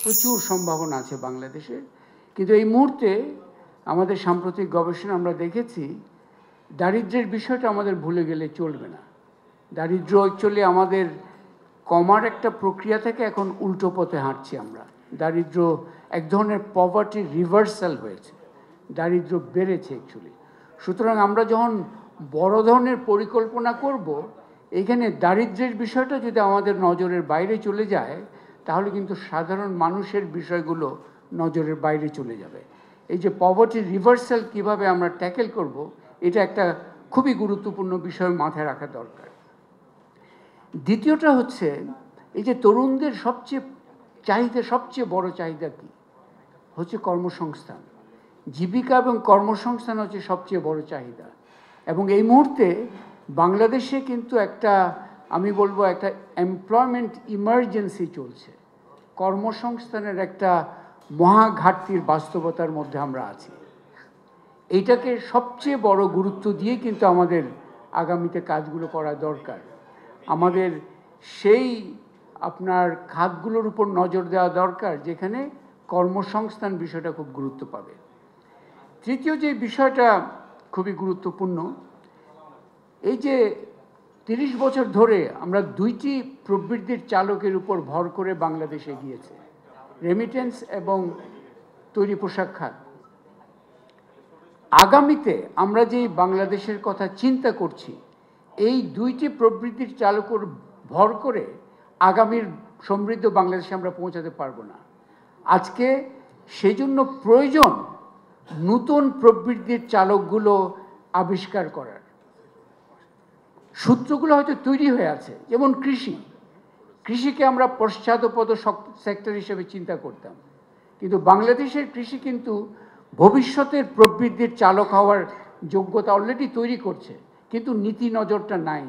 প্রচুর সম্ভাবনা আছে বাংলাদেশে, কিন্তু এই মুহূর্তে আমাদের সাম্প্রতিক গবেষণা আমরা দেখেছি দারিদ্র্যের বিষয়টা আমাদের ভুলে গেলে চলবে না। দারিদ্র্য অ্যাকচুয়ালি আমাদের কমার একটা প্রক্রিয়া থেকে এখন উল্টো পথে হাঁটছি আমরা। দারিদ্র্য এক ধরনের পভার্টি রিভার্সাল হয়েছে, দারিদ্র্য বেড়েছে অ্যাকচুয়ালি। সুতরাং আমরা যখন বড় ধরনের পরিকল্পনা করব, এখানে দারিদ্র্যের বিষয়টা যদি আমাদের নজরের বাইরে চলে যায়, তাহলে কিন্তু সাধারণ মানুষের বিষয়গুলো নজরের বাইরে চলে যাবে। এই যে পভার্টি রিভার্সাল কিভাবে আমরা ট্যাকেল করব, এটা একটা খুবই গুরুত্বপূর্ণ বিষয় মাথায় রাখা দরকার। দ্বিতীয়টা হচ্ছে এই যে তরুণদের সবচেয়ে বড় চাহিদা কি হচ্ছে কর্মসংস্থান। জীবিকা এবং কর্মসংস্থান হচ্ছে সবচেয়ে বড় চাহিদা, এবং এই মুহূর্তে বাংলাদেশে কিন্তু আমি বলবো একটা এমপ্লয়মেন্ট ইমার্জেন্সি চলছে। কর্মসংস্থানের একটা মহা ঘাটতির বাস্তবতার মধ্যে আমরা আছি। এইটাকে সবচেয়ে বড় গুরুত্ব দিয়ে কিন্তু আমাদের আগামীতে কাজগুলো করা দরকার। আমাদের সেই খাতগুলোর উপর নজর দেওয়া দরকার যেখানে কর্মসংস্থান বিষয়টা খুব গুরুত্ব পাবে। তৃতীয় যে বিষয়টা খুবই গুরুত্বপূর্ণ, এই যে 30 বছর ধরে আমরা দুইটি প্রবৃদ্ধির চালকের উপর ভর করে বাংলাদেশ এগিয়েছে, রেমিটেন্স এবং তৈরি পোশাক খাত। আগামীতে আমরা যেই বাংলাদেশের কথা চিন্তা করছি, এই দুইটি প্রবৃদ্ধির চালকের ভর করে আগামীর সমৃদ্ধ বাংলাদেশে আমরা পৌঁছাতে পারবো না। আজকে সেই জন্য প্রয়োজন নতুন প্রবৃদ্ধির চালকগুলো আবিষ্কার করার। সূত্রগুলো হয়তো তৈরি হয়ে আছে, যেমন কৃষিকে আমরা পশ্চাৎপদ সেক্টর হিসেবে চিন্তা করতাম, কিন্তু বাংলাদেশের কৃষি কিন্তু ভবিষ্যতের প্রবৃদ্ধির চালক হওয়ার যোগ্যতা অলরেডি তৈরি করছে, কিন্তু নীতি নজরটা নাই।